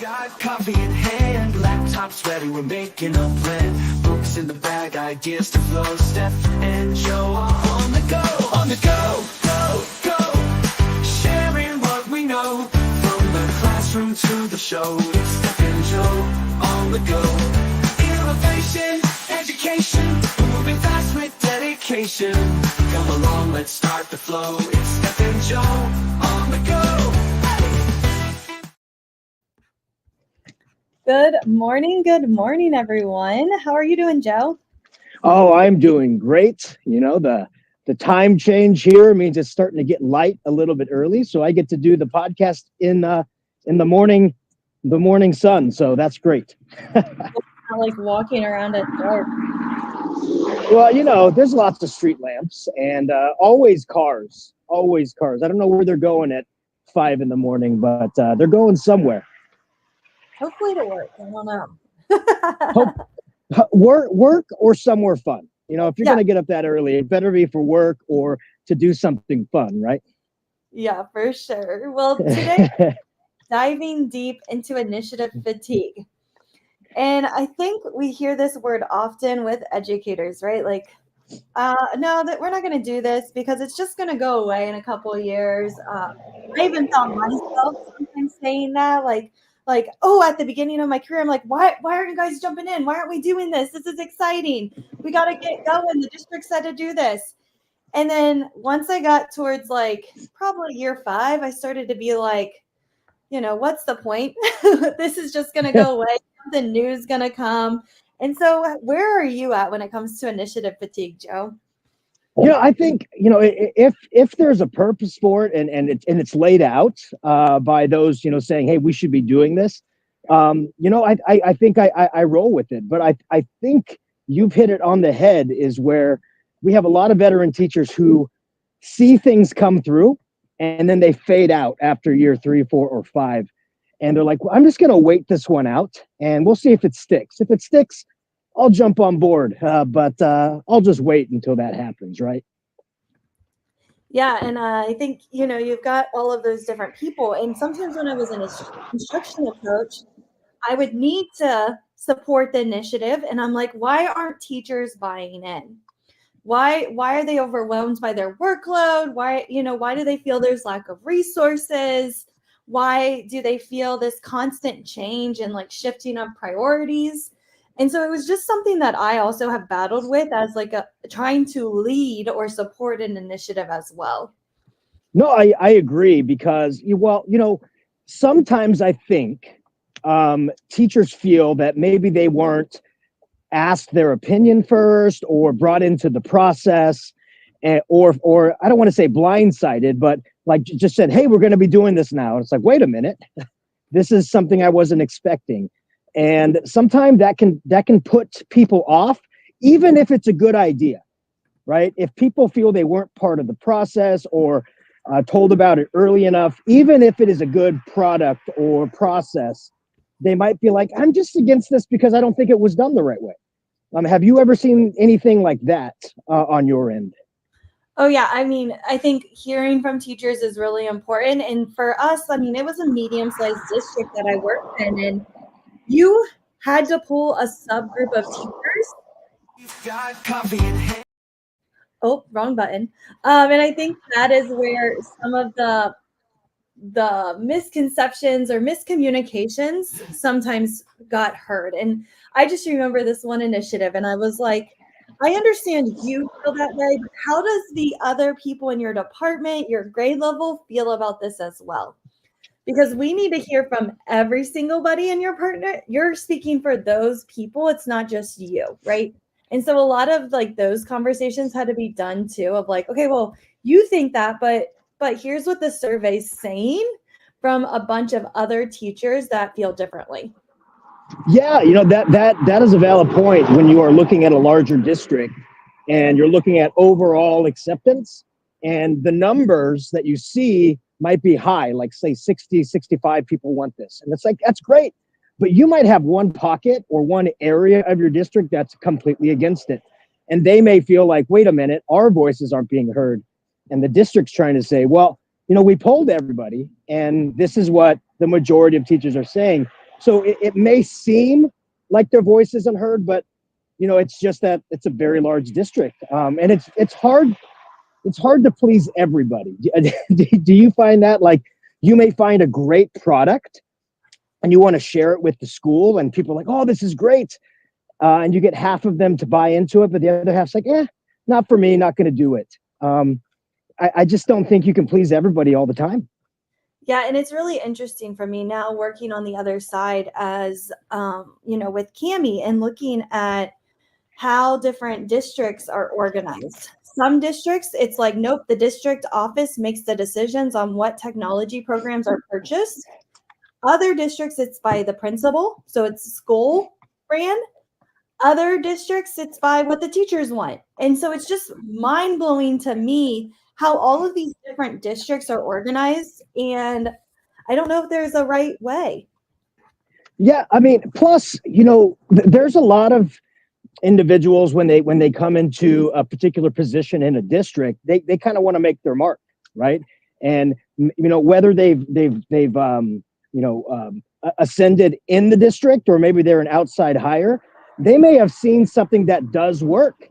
Got coffee in hand, laptops ready, we're making a plan. Books in the bag, ideas to flow. Steph and Joe are on the go, go, go. Sharing what we know, from the classroom to the show. It's Steph and Joe on the go. Innovation, education, moving fast with dedication. Come along, let's start the flow. It's Steph and Joe on the go. Good morning, everyone. How are you doing, Joe? Oh, I'm doing great. You know, the time change here means it's starting to get light a little bit early, so I get to do the podcast in the morning sun. So that's great. Like walking around at dark. Well, you know, there's lots of street lamps and always cars. Always cars. I don't know where they're going at 5 a.m, but they're going somewhere. Hopefully to work. I don't know. Work or somewhere fun. You know, if you're Yeah. going to get up that early, it better be for work or to do something fun, right? Yeah, for sure. Well, today, diving deep into initiative fatigue. And I think we hear this word often with educators, right? Like, no, that we're not going to do this because it's just going to go away in a couple of years. I even found myself sometimes saying that, like, oh, at the beginning of my career, I'm like, why aren't you guys jumping in? Why aren't we doing this? This is exciting. We got to get going. The district said to do this. And then once I got towards like probably year 5, I started to be like, you know, what's the point? This is just going to go away. The new is going to come. And so where are you at when it comes to initiative fatigue, Joe? You know, I think, you know, if there's a purpose for it and it's laid out by those, you know, saying, hey, we should be doing this, you know, I think I roll with it. But I think you've hit it on the head is where we have a lot of veteran teachers who see things come through and then they fade out after year 3, 4, or 5. And they're like, well, I'm just going to wait this one out and we'll see if it sticks. If it sticks, I'll jump on board, but I'll just wait until that happens, right? Yeah, and I think, you know, you've got all of those different people. And sometimes when I was an instructional coach, I would need to support the initiative. And I'm like, why aren't teachers buying in? Why are they overwhelmed by their workload? Why do they feel there's lack of resources? Why do they feel this constant change and like shifting of priorities? And so it was just something that I also have battled with as like trying to lead or support an initiative as well. No, I agree because, well, you know, sometimes I think teachers feel that maybe they weren't asked their opinion first or brought into the process or I don't want to say blindsided, but like just said, hey, we're going to be doing this now. And it's like, wait a minute, this is something I wasn't expecting. And sometimes that can put people off, even if it's a good idea, right? If people feel they weren't part of the process or told about it early enough, even if it is a good product or process, they might be like, I'm just against this because I don't think it was done the right way. Have you ever seen anything like that on your end? Oh, yeah. I mean, I think hearing from teachers is really important. And for us, I mean, it was a medium-sized district that I worked in, and you had to pull a subgroup of teachers. Got coffee in hand. Oh, wrong button. And I think that is where some of the misconceptions or miscommunications sometimes got heard. And I just remember this one initiative, and I was like, I understand you feel that way, but how does the other people in your department, your grade level, feel about this as well? Because we need to hear from every single buddy in your partner. You're speaking for those people. It's not just you, right? And so a lot of like those conversations had to be done too of like, okay, well, you think that, but here's what the survey's saying from a bunch of other teachers that feel differently. Yeah, you know, that is a valid point when you are looking at a larger district and you're looking at overall acceptance and the numbers that you see might be high, like say 60, 65 people want this. And it's like, that's great. But you might have one pocket or one area of your district that's completely against it. And they may feel like, wait a minute, our voices aren't being heard. And the district's trying to say, well, you know, we polled everybody and this is what the majority of teachers are saying. So it may seem like their voice isn't heard, but it's just that it's a very large district, and it's hard. It's hard to please everybody. Do you find that, like, you may find a great product and you want to share it with the school, and people are like, "Oh, this is great," and you get half of them to buy into it, but the other half's like, not for me, not going to do it. I just don't think you can please everybody all the time. Yeah, and it's really interesting for me now working on the other side as, with Cami and looking at how different districts are organized. Some districts, it's like, nope, the district office makes the decisions on what technology programs are purchased. Other districts, it's by the principal, so it's school brand. Other districts, it's by what the teachers want. And so it's just mind blowing to me how all of these different districts are organized. And I don't know if there's a right way. Yeah, I mean, plus, there's a lot of individuals when they come into a particular position in a district, they kind of want to make their mark, right? And whether they've ascended in the district, or maybe they're an outside hire, they may have seen something that does work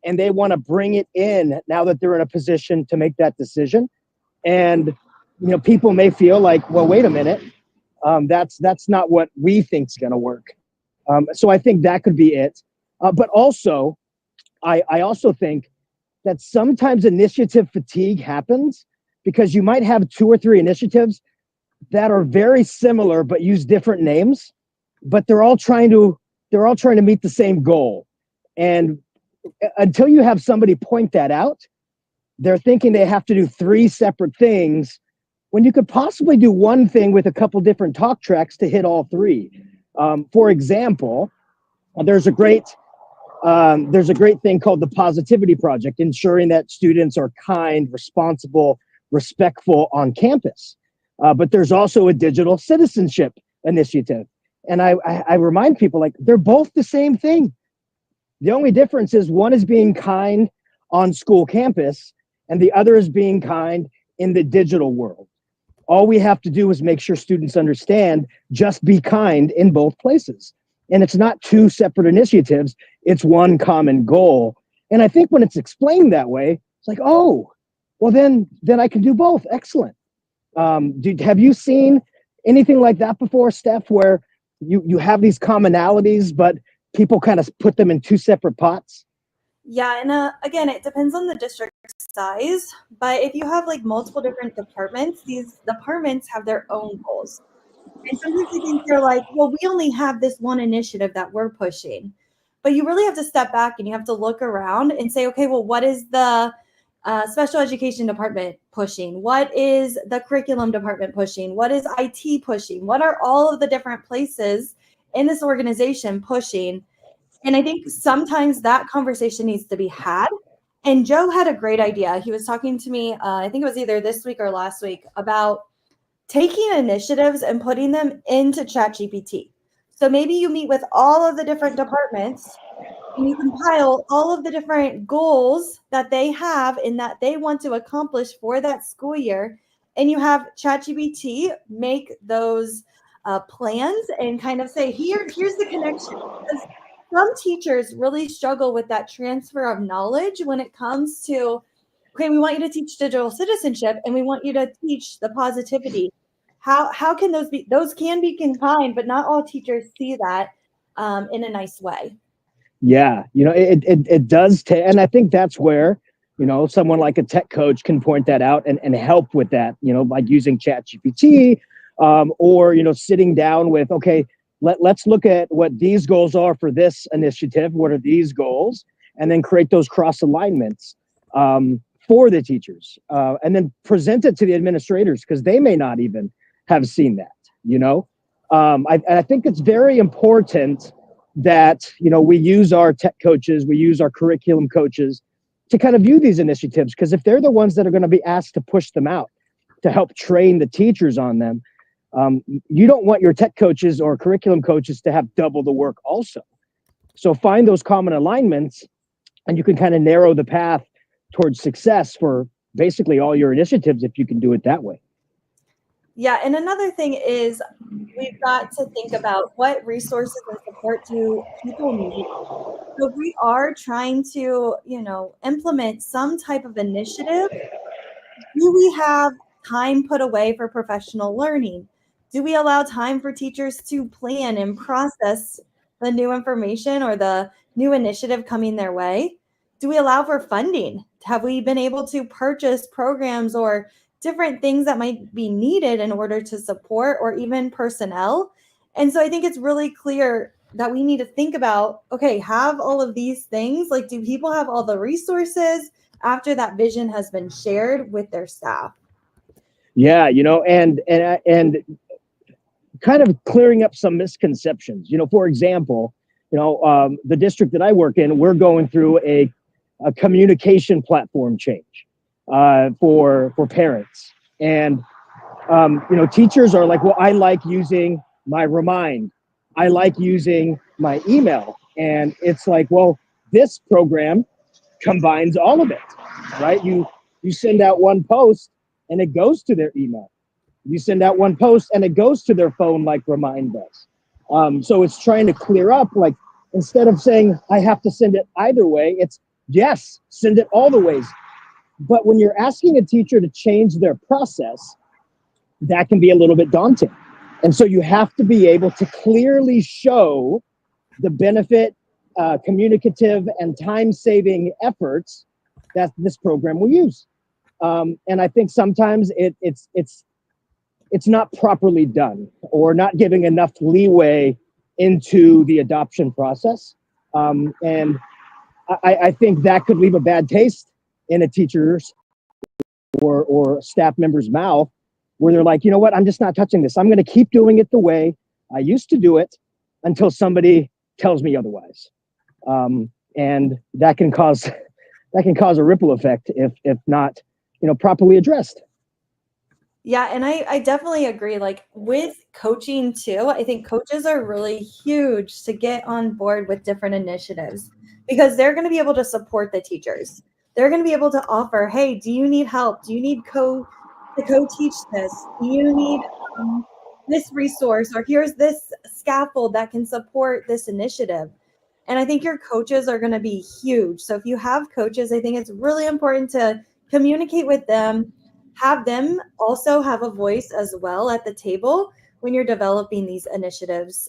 and they want to bring it in now that they're in a position to make that decision. And people may feel like, well, wait a minute, that's not what we think's going to work. So I think that could be it. But also, I also think that sometimes initiative fatigue happens because you might have 2 or 3 initiatives that are very similar but use different names, but they're all trying to meet the same goal. And until you have somebody point that out, they're thinking they have to do 3 separate things when you could possibly do one thing with a couple different talk tracks to hit all 3. For example, there's a great thing called the Positivity Project, ensuring that students are kind, responsible, respectful on campus. But there's also a digital citizenship initiative. And I remind people, like, they're both the same thing. The only difference is one is being kind on school campus and the other is being kind in the digital world. All we have to do is make sure students understand, just be kind in both places. And it's not 2 separate initiatives, it's one common goal. And I think when it's explained that way, it's like, oh, well, then I can do both. Excellent. Have you seen anything like that before, Steph, where you have these commonalities, but people kind of put them in 2 separate pots? Yeah, and again, it depends on the district size, but if you have like multiple different departments, these departments have their own goals. And sometimes I think they're like, well, we only have this one initiative that we're pushing. But you really have to step back and you have to look around and say, okay, well, what is the special education department pushing? What is the curriculum department pushing? What is IT pushing? What are all of the different places in this organization pushing? And I think sometimes that conversation needs to be had. And Joe had a great idea. He was talking to me, I think it was either this week or last week, about taking initiatives and putting them into ChatGPT. So maybe you meet with all of the different departments and you compile all of the different goals that they have and that they want to accomplish for that school year. And you have ChatGPT make those plans and kind of say, here's the connection. Because some teachers really struggle with that transfer of knowledge when it comes to, okay, we want you to teach digital citizenship and we want you to teach the positivity. How can those can be combined, but not all teachers see that in a nice way. Yeah, it does. And I think that's where, someone like a tech coach can point that out and help with that, like using ChatGPT, or, sitting down with, okay, let's look at what these goals are for this initiative. What are these goals? And then create those cross alignments for the teachers, and then present it to the administrators because they may not even have seen that. I think it's very important that we use our tech coaches, we use our curriculum coaches to kind of view these initiatives, because if they're the ones that are going to be asked to push them out, to help train the teachers on them, you don't want your tech coaches or curriculum coaches to have double the work also. So find those common alignments and you can kind of narrow the path towards success for basically all your initiatives if you can do it that way. Yeah, and another thing is we've got to think about what resources and support do people need. So if we are trying to, implement some type of initiative, do we have time put away for professional learning? Do we allow time for teachers to plan and process the new information or the new initiative coming their way? Do we allow for funding? Have we been able to purchase programs or different things that might be needed in order to support or even personnel? And so I think it's really clear that we need to think about, okay, have all of these things, like do people have all the resources after that vision has been shared with their staff? Yeah, and kind of clearing up some misconceptions. For example, the district that I work in, we're going through a communication platform change for parents, and teachers are like, well, I like using my Remind, I like using my email, and it's like, well, this program combines all of it, right? You send out one post and it goes to their email. You send out one post and it goes to their phone like Remind does. So it's trying to clear up, like, instead of saying I have to send it either way, it's yes, send it all the ways. But when you're asking a teacher to change their process, that can be a little bit daunting. And so you have to be able to clearly show the benefit, communicative and time-saving efforts that this program will use. And I think sometimes it's not properly done, or not giving enough leeway into the adoption process. And I think that could leave a bad taste in a teacher's or staff member's mouth, where they're like, you know what, I'm just not touching this. I'm going to keep doing it the way I used to do it until somebody tells me otherwise. And that can cause a ripple effect if not, properly addressed. Yeah, and I definitely agree. Like with coaching too, I think coaches are really huge to get on board with different initiatives because they're going to be able to support the teachers. They're going to be able to offer, hey, do you need help? Do you need to co-teach this? Do you need this resource? Or here's this scaffold that can support this initiative. And I think your coaches are going to be huge. So if you have coaches, I think it's really important to communicate with them, have them also have a voice as well at the table when you're developing these initiatives.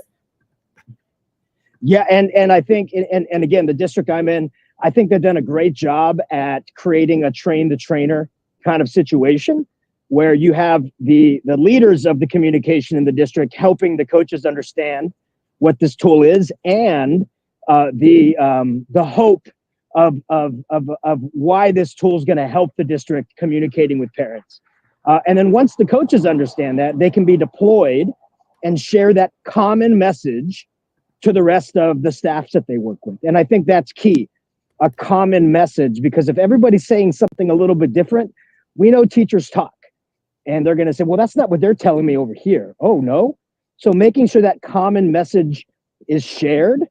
Yeah, and I think, and again, the district I'm in, I think they've done a great job at creating a train the trainer kind of situation where you have the leaders of the communication in the district helping the coaches understand what this tool is, and the hope of why this tool is going to help the district communicating with parents. And then once the coaches understand that, they can be deployed and share that common message to the rest of the staffs that they work with. And I think that's key, a common message, because if everybody's saying something a little bit different, we know teachers talk and they're going to say, well, that's not what they're telling me over here. Oh, no. So making sure that common message is shared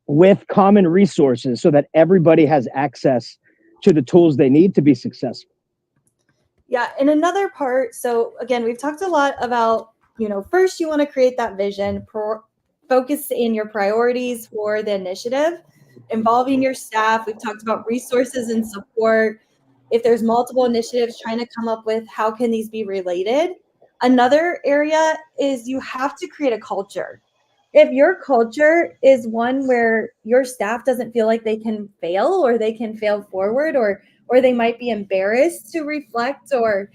with common resources so that everybody has access to the tools they need to be successful. Yeah, and another part, so again, we've talked a lot about, first you want to create that vision, focus in your priorities for the initiative, involving your staff. We've talked about resources and support. If there's multiple initiatives, trying to come up with how can these be related. Another area is you have to create a culture. If your culture is one where your staff doesn't feel like they can fail or they can fail forward, or they might be embarrassed to reflect or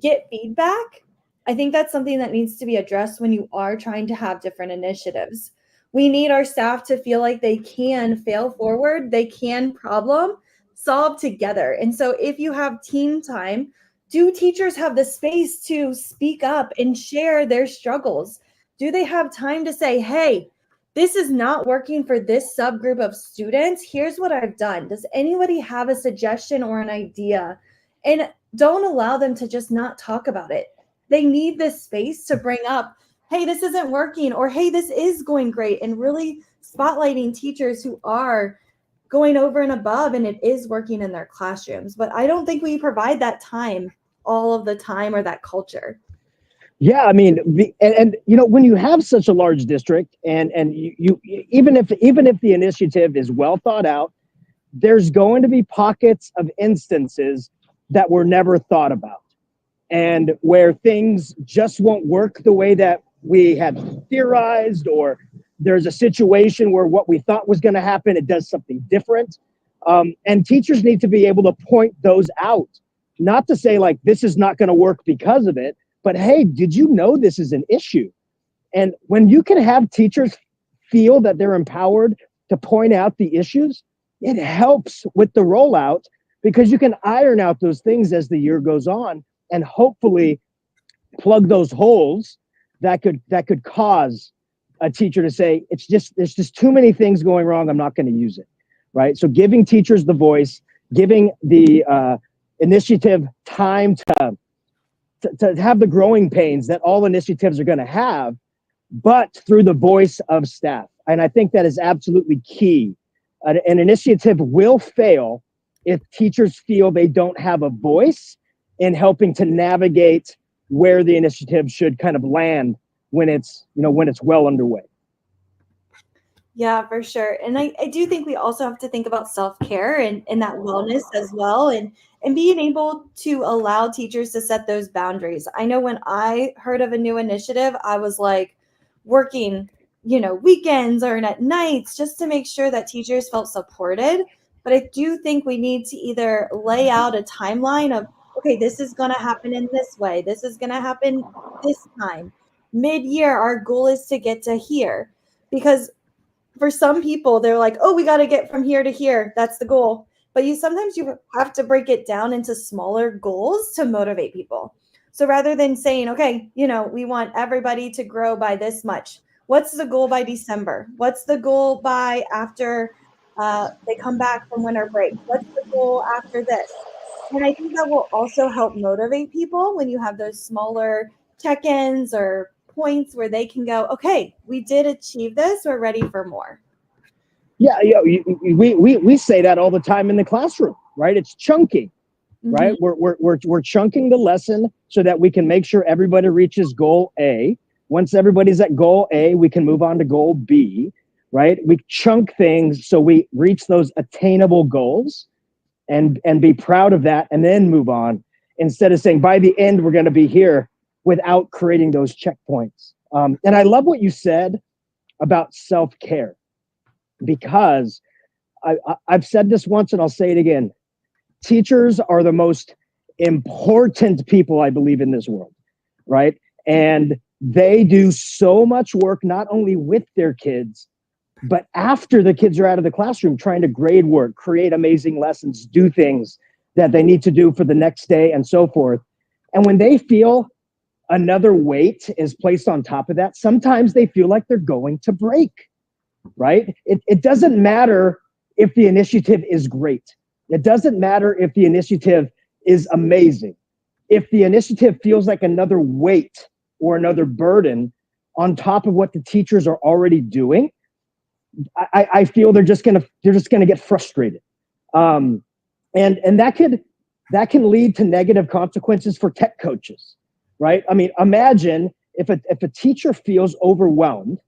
get feedback, I think that's something that needs to be addressed when you are trying to have different initiatives. We need our staff to feel like they can fail forward, they can problem solve together. And so if you have team time, do teachers have the space to speak up and share their struggles? Do they have time to say, hey, this is not working for this subgroup of students. Here's what I've done. Does anybody have a suggestion or an idea? And don't allow them to just not talk about it. They need this space to bring up, hey, this isn't working, or hey, this is going great, and really spotlighting teachers who are going over and above and it is working in their classrooms. But I don't think we provide that time all of the time, or that culture. Yeah, I mean, and you know, when you have such a large district, and you even if the initiative is well thought out, there's going to be pockets of instances that were never thought about, and where things just won't work the way that we had theorized, or there's a situation where what we thought was going to happen, it does something different. And teachers need to be able to point those out, not to say like this is not going to work because of it, but hey, did you know this is an issue? And when you can have teachers feel that they're empowered to point out the issues, it helps with the rollout, because you can iron out those things as the year goes on, and hopefully plug those holes that could cause a teacher to say, there's just too many things going wrong, I'm not going to use it. Right? So giving teachers the voice, giving the initiative time to have the growing pains that all initiatives are going to have, but through the voice of staff. And I think that is absolutely key. An initiative will fail if teachers feel they don't have a voice in helping to navigate where the initiative should kind of land when it's well underway. Yeah, for sure. And I do think we also have to think about self-care and that wellness as well, and being able to allow teachers to set those boundaries. I know when I heard of a new initiative, I was like working, weekends or at nights just to make sure that teachers felt supported. But I do think we need to either lay out a timeline of, okay, this is going to happen in this way. This is going to happen this time. Mid-year, our goal is to get to here. Because for some people, they're like, oh, we got to get from here to here. That's the goal. But sometimes you have to break it down into smaller goals to motivate people. So rather than saying, okay, we want everybody to grow by this much. What's the goal by December? What's the goal by after they come back from winter break? What's the goal after this? And I think that will also help motivate people when you have those smaller check-ins or points where they can go, okay, we did achieve this, we're ready for more. Yeah, we say that all the time in the classroom, right? It's chunking, right? We're chunking the lesson so that we can make sure everybody reaches goal A. Once everybody's at goal A, we can move on to goal B, right? We chunk things so we reach those attainable goals and be proud of that, and then move on, instead of saying by the end we're going to be here, without creating those checkpoints. And I love what you said about self-care, because I've said this once and I'll say it again. Teachers are the most important people, I believe, in this world, right? And they do so much work, not only with their kids, but after the kids are out of the classroom, trying to grade work, create amazing lessons, do things that they need to do for the next day, and so forth. And when they feel another weight is placed on top of that, sometimes they feel like they're going to break, right? It doesn't matter if the initiative is great. It doesn't matter if the initiative is amazing. If the initiative feels like another weight or another burden on top of what the teachers are already doing, I feel they're just gonna get frustrated, and that can lead to negative consequences for tech coaches, right? I mean, imagine if a teacher feels overwhelmed,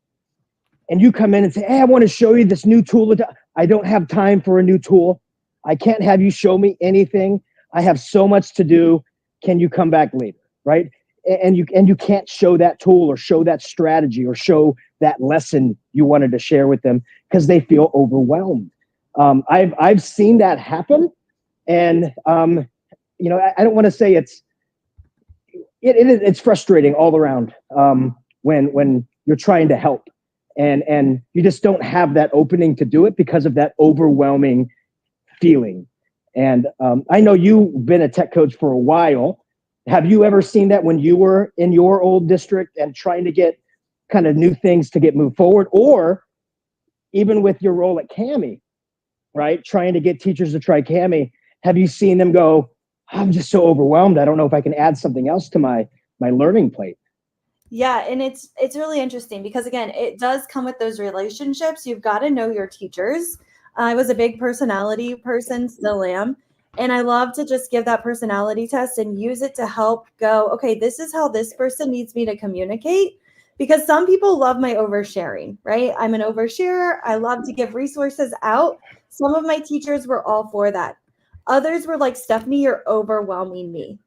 and you come in and say, "Hey, I want to show you this new tool. I don't have time for a new tool. I can't have you show me anything. I have so much to do. Can you come back later?" Right? And you can't show that tool or show that strategy or show that lesson you wanted to share with them because they feel overwhelmed. I've seen that happen, and I don't want to say it's frustrating all around when you're trying to help and you just don't have that opening to do it because of that overwhelming feeling. And I know you've been a tech coach for a while. Have you ever seen that when you were in your old district and trying to get kind of new things to get moved forward, or even with your role at CAMI, right? Trying to get teachers to try CAMI. Have you seen them go, I'm just so overwhelmed, I don't know if I can add something else to my learning plate? Yeah, and it's really interesting because, again, it does come with those relationships. You've got to know your teachers. I was a big personality person, still am. And I love to just give that personality test and use it to help go, okay, this is how this person needs me to communicate. Because some people love my oversharing, right? I'm an oversharer. I love to give resources out. Some of my teachers were all for that. Others were like, Stephanie, you're overwhelming me.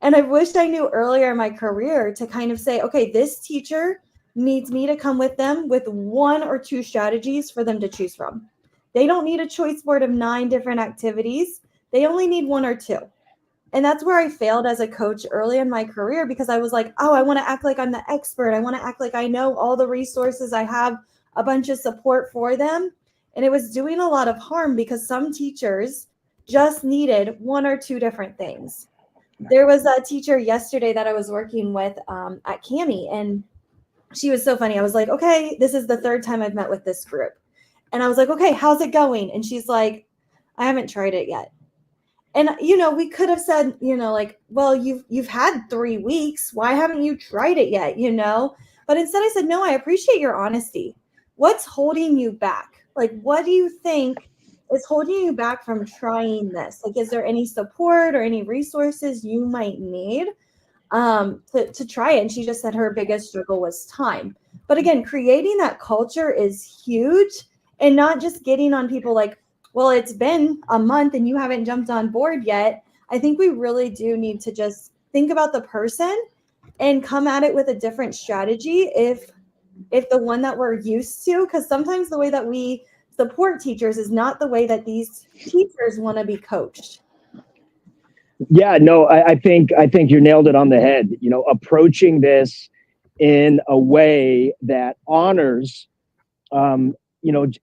And I wished I knew earlier in my career to kind of say, okay, this teacher needs me to come with them with 1 or 2 strategies for them to choose from. They don't need a choice board of 9 different activities. They only need 1 or 2. And that's where I failed as a coach early in my career, because I was like, oh, I want to act like I'm the expert. I want to act like I know all the resources. I have a bunch of support for them. And it was doing a lot of harm because some teachers just needed 1 or 2 different things. There was a teacher yesterday that I was working with at CAMI, and she was so funny. I was like, okay, this is the 3rd time I've met with this group. And I was like, okay, how's it going? And she's like, I haven't tried it yet. And, we could have said, like, well, you've had 3 weeks. Why haven't you tried it yet? But instead I said, no, I appreciate your honesty. What's holding you back? Like, what do you think is holding you back from trying this? Like, is there any support or any resources you might need to try it? And she just said her biggest struggle was time. But again, creating that culture is huge, and not just getting on people like, well, it's been a month and you haven't jumped on board yet. I think we really do need to just think about the person and come at it with a different strategy if the one that we're used to, because sometimes the way that we support teachers is not the way that these teachers want to be coached. Yeah, no, I think you nailed it on the head. Approaching this in a way that honors,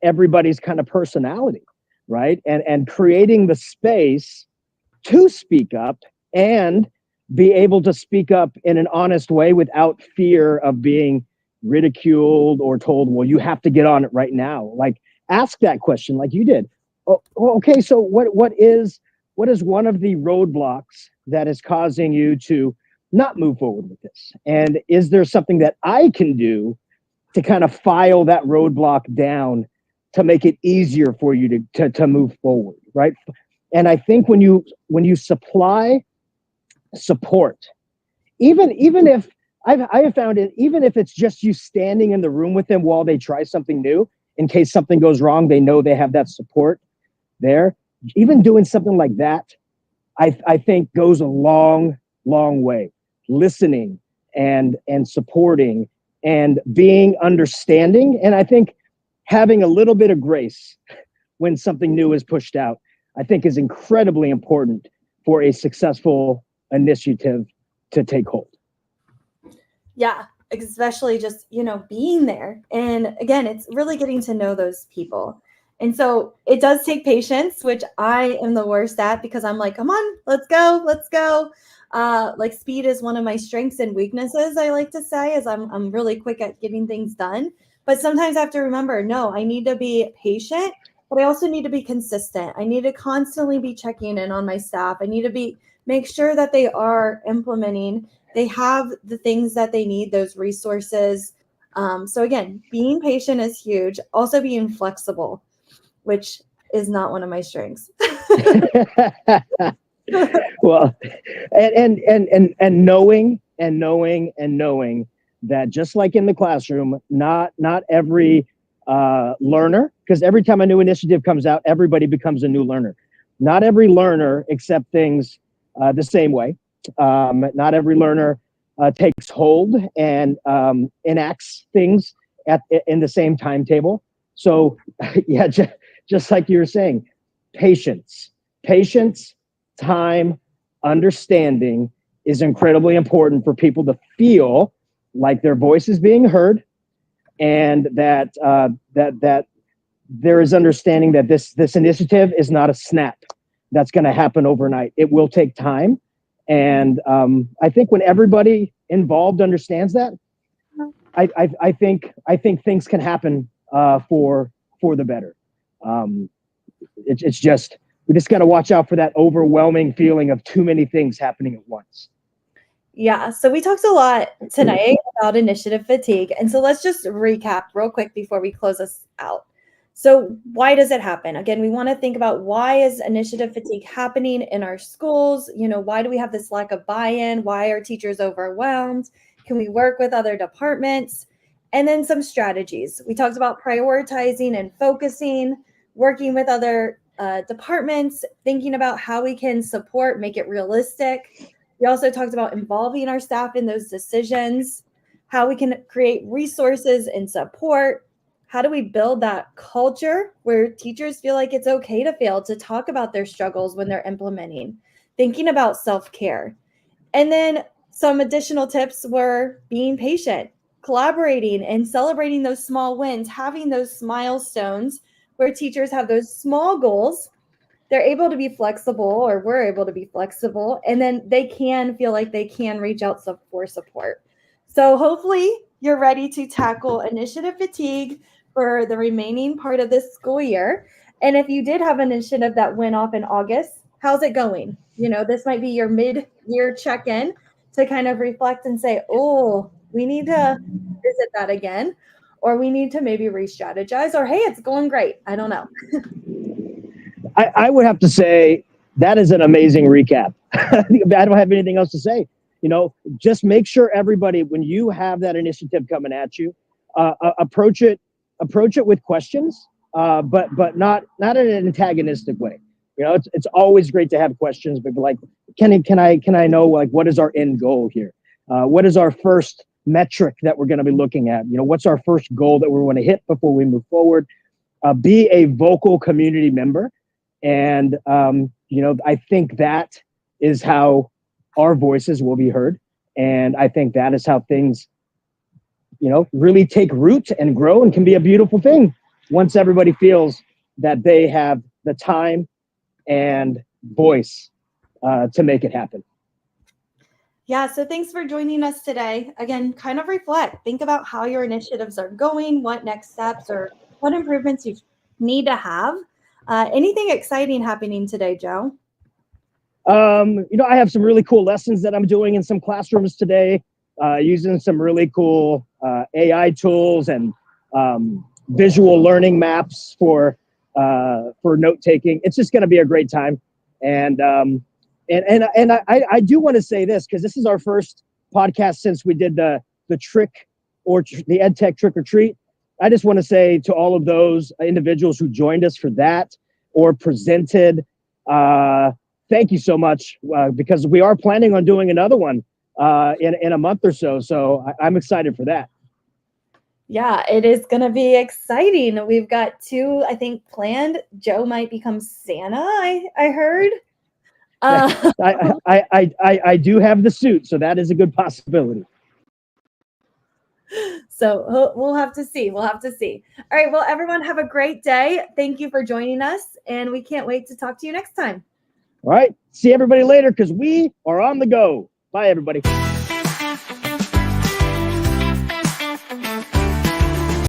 everybody's kind of personality, right? And creating the space to speak up and be able to speak up in an honest way without fear of being ridiculed or told, well, you have to get on it right now. Like, ask that question like you did. Oh, okay, so what is one of the roadblocks that is causing you to not move forward with this? And is there something that I can do to kind of file that roadblock down to make it easier for you to move forward, right? And I think when you supply support, even if I have found it, even if it's just you standing in the room with them while they try something new, in case something goes wrong, they know they have that support there. Even doing something like that, I think goes a long, long way. Listening and supporting and being understanding. And I think having a little bit of grace when something new is pushed out, I think is incredibly important for a successful initiative to take hold. Yeah, especially just, being there. And again, it's really getting to know those people. And so it does take patience, which I am the worst at, because I'm like, come on, let's go. Like, speed is one of my strengths and weaknesses, I like to say, is I'm really quick at getting things done. But sometimes I have to remember, no, I need to be patient, but I also need to be consistent. I need to constantly be checking in on my staff. I need to make sure that they are implementing, they have the things that they need, those resources. So again, being patient is huge. Also being flexible, which is not one of my strengths. Well, and knowing that just like in the classroom, not every learner, because every time a new initiative comes out, everybody becomes a new learner. Not every learner accepts things the same way. Not every learner takes hold and enacts things in the same timetable. So yeah, just like you were saying, patience, time, understanding is incredibly important for people to feel like their voice is being heard, and that there is understanding that this initiative is not a snap that's going to happen overnight. It will take time, and I think when everybody involved understands that, I think things can happen for the better. It's just, we just got to watch out for that overwhelming feeling of too many things happening at once. Yeah, so we talked a lot tonight about initiative fatigue. And so let's just recap real quick before we close this out. So why does it happen? Again, we want to think about, why is initiative fatigue happening in our schools? Why do we have this lack of buy-in? Why are teachers overwhelmed? Can we work with other departments? And then some strategies. We talked about prioritizing and focusing, working with other departments, thinking about how we can support, make it realistic. We also talked about involving our staff in those decisions, how we can create resources and support. How do we build that culture where teachers feel like it's okay to fail, to talk about their struggles when they're implementing, thinking about self-care. And then some additional tips were being patient, collaborating, and celebrating those small wins, having those milestones where teachers have those small goals. They're able to be flexible, or we're able to be flexible, and then they can feel like they can reach out for support. So hopefully you're ready to tackle initiative fatigue for the remaining part of this school year. And if you did have an initiative that went off in August, how's it going? This might be your mid-year check-in to kind of reflect and say, oh, we need to visit that again, or we need to maybe re-strategize, or hey, it's going great. I don't know. I would have to say that is an amazing recap. I don't have anything else to say. Just make sure everybody, when you have that initiative coming at you, approach it with questions, but not in an antagonistic way. It's always great to have questions, but like, can I know, like, what is our end goal here? What is our first metric that we're going to be looking at? What's our first goal that we want to hit before we move forward? Be a vocal community member. And, I think that is how our voices will be heard. And I think that is how things, really take root and grow, and can be a beautiful thing once everybody feels that they have the time and voice to make it happen. Yeah, so thanks for joining us today. Again, kind of reflect, think about how your initiatives are going, what next steps or what improvements you need to have. Anything exciting happening today, Joe? I have some really cool lessons that I'm doing in some classrooms today, using some really cool AI tools and visual learning maps for note taking. It's just going to be a great time. And I do want to say this, because this is our first podcast since we did the trick, or the EdTech trick or treat. I just want to say to all of those individuals who joined us for that or presented, thank you so much, because we are planning on doing another one in a month or so. So I'm excited for that. Yeah, it is going to be exciting. We've got 2, I think, planned. Joe might become Santa, I heard. I do have the suit, so that is a good possibility. So we'll have to see. All right. Well, everyone, have a great day. Thank you for joining us, and we can't wait to talk to you next time. All right. See everybody later, because we are on the go. Bye, everybody.